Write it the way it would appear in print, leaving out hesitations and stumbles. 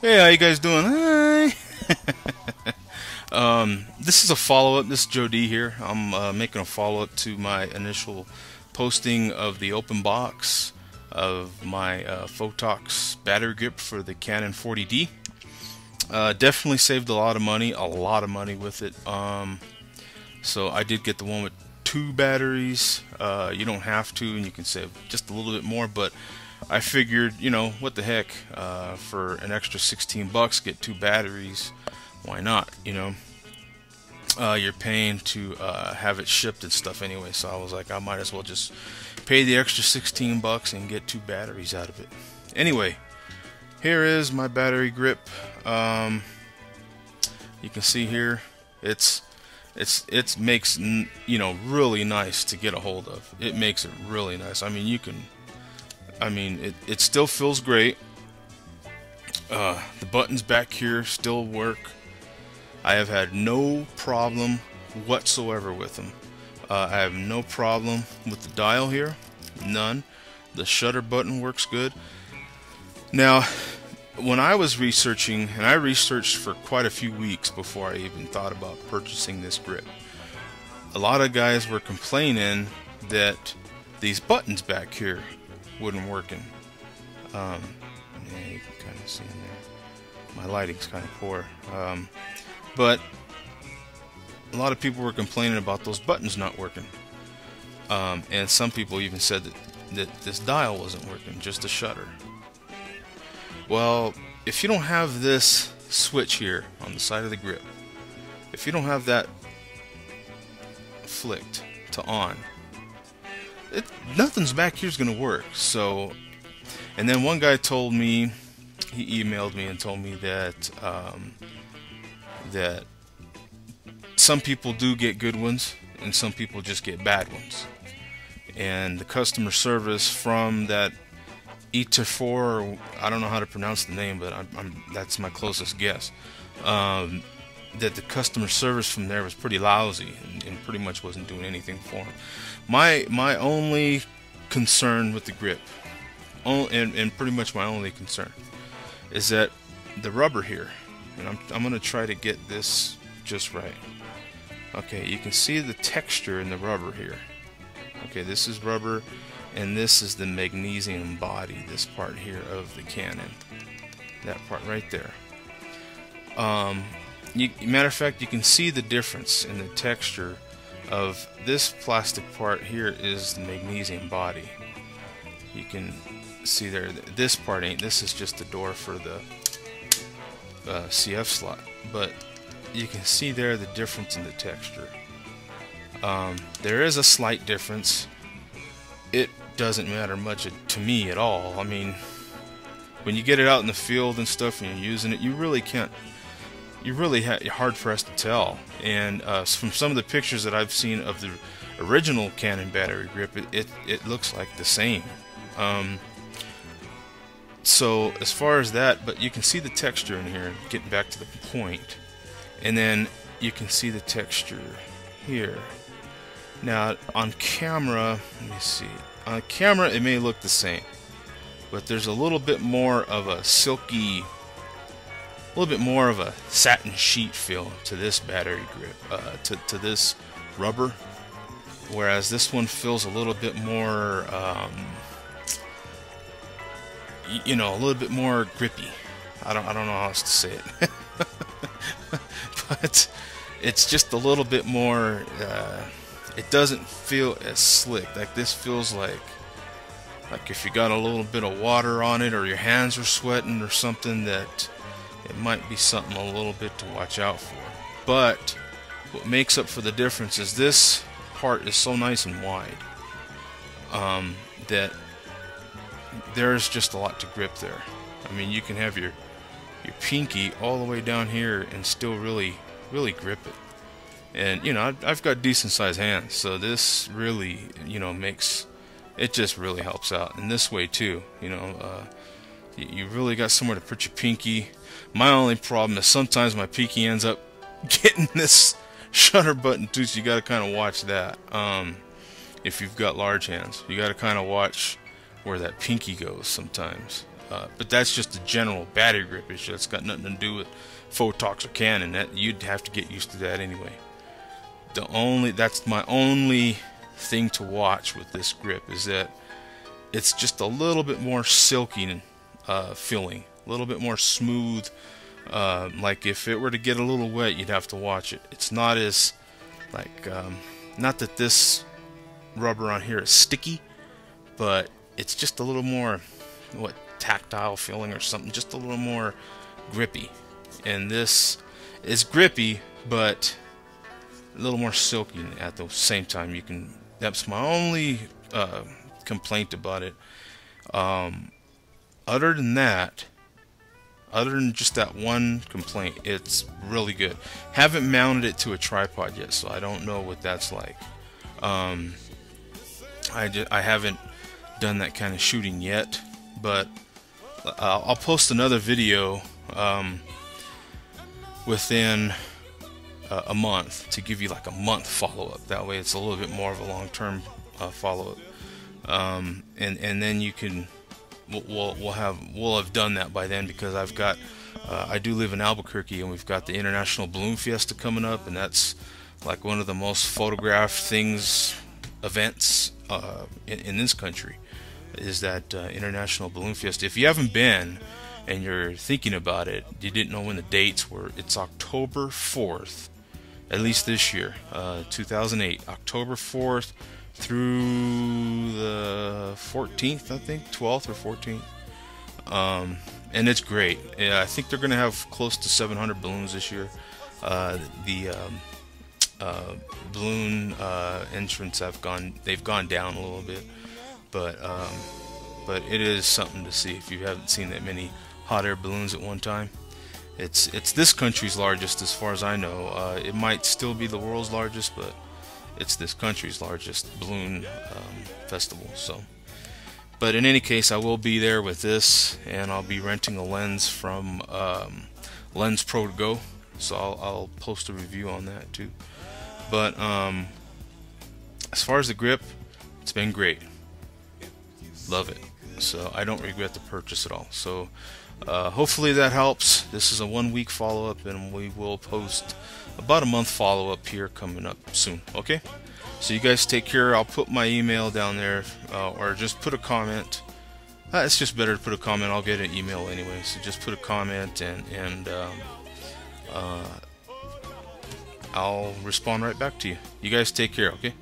Hey, how you guys doing? Hi. This is a follow-up. This is Joe D here. I'm making a follow-up to my initial posting of the open box of my Phottix battery grip for the Canon 40D. Definitely saved a lot of money with it. So I did get the one with two batteries. You don't have to, and you can save just a little bit more, but I figured, what the heck, for an extra 16 bucks, get two batteries. Why not? You're paying to have it shipped and stuff anyway, so I was like, I might as well just pay the extra 16 bucks and get two batteries out of it. Anyway, here is my battery grip. You can see here, it makes really nice to get a hold of. It makes it really nice. It still feels great. The buttons back here still work. I have had no problem whatsoever with them. I have no problem with the dial here. None. The shutter button works good. Now, when I was researching, and I researched for quite a few weeks before I even thought about purchasing this grip, a lot of guys were complaining that these buttons back here wouldn't working. Yeah, you can kind of see in there. My lighting's kind of poor. But a lot of people were complaining about those buttons not working. And some people even said that this dial wasn't working, just the shutter. Well, if you don't have this switch here on the side of the grip, if you don't have that flicked to on, nothing's back here is going to work. So, and then one guy told me, he emailed me and told me that that some people do get good ones and some people just get bad ones. And the customer service from that E4, I don't know how to pronounce the name, but that's my closest guess. That the customer service from there was pretty lousy and pretty much wasn't doing anything for him. My only concern with the grip, and pretty much my only concern, is that the rubber here, and I'm gonna try to get this just right. Okay, you can see the texture in the rubber here. Okay, this is rubber, and this is the magnesium body, this part here of the Canon. That part right there. Matter of fact, you can see the difference in the texture of this plastic part here is the magnesium body. You can see there, this part ain't. This is just the door for the CF slot. But you can see there the difference in the texture. There is a slight difference. It doesn't matter much to me at all. I mean, when you get it out in the field and stuff and you're using it, you really can't. You're really hard for us to tell. And from some of the pictures that I've seen of the original Canon battery grip, it looks like the same. So as far as that, but you can see the texture in here, getting back to the point, and then you can see the texture here. Now on camera, let me see, on camera it may look the same, but there's a little bit more of a silky, a little bit more of a satin sheet feel to this battery grip, to this rubber, whereas this one feels a little bit more a little bit more grippy. I don't know how else to say it. But it's just a little bit more, it doesn't feel as slick. Like this feels like if you got a little bit of water on it or your hands are sweating or something, that it might be something a little bit to watch out for. But what makes up for the difference is this part is so nice and wide, that there's just a lot to grip there. I mean, you can have your pinky all the way down here and still really grip it. And I've got decent sized hands, so this really makes it, just really helps out. And this way too, you really got somewhere to put your pinky. My only problem is sometimes my pinky ends up getting this shutter button too, so you got to kind of watch that. If you've got large hands, you got to kind of watch where that pinky goes sometimes. but that's just a general battery grip issue. It's got nothing to do with Phottix or Canon. That you'd have to get used to that anyway. That's my only thing to watch with this grip, is that it's just a little bit more silky feeling, a little bit more smooth. Like if it were to get a little wet, you'd have to watch it. It's not as like not that this rubber on here is sticky, but it's just a little more tactile feeling or something, just a little more grippy. And this is grippy but a little more silky at the same time. That's my only complaint about it. Other than just that one complaint, it's really good. Haven't mounted it to a tripod yet, so I don't know what that's like. I haven't done that kind of shooting yet, but I'll post another video within a month to give you like a month follow-up. That way it's a little bit more of a long-term follow-up, and then you can we'll have done that by then, because I've got I do live in Albuquerque, and we've got the International Balloon Fiesta coming up, and that's like one of the most photographed events in this country, is that International Balloon Fiesta. If you haven't been and you're thinking about it, you didn't know when the dates were, it's October 4th, at least this year, 2008, October 4th through the 14th, I think, 12th or 14th. And it's great. I think they're going to have close to 700 balloons this year. The balloon entrants they've gone down a little bit, but it is something to see if you haven't seen that many hot air balloons at one time. It's this country's largest, as far as I know. It might still be the world's largest, but it's this country's largest balloon festival. So, but in any case, I will be there with this, and I'll be renting a lens from Lens Pro to Go. So I'll post a review on that too. But as far as the grip, it's been great. Love it. So I don't regret the purchase at all. So hopefully that helps. This is a 1-week follow-up, and we will post about a month follow-up here coming up soon. Okay? So you guys take care. I'll put my email down there, or just put a comment. It's just better to put a comment. I'll get an email anyway. So just put a comment, and I'll respond right back to you. You guys take care, okay?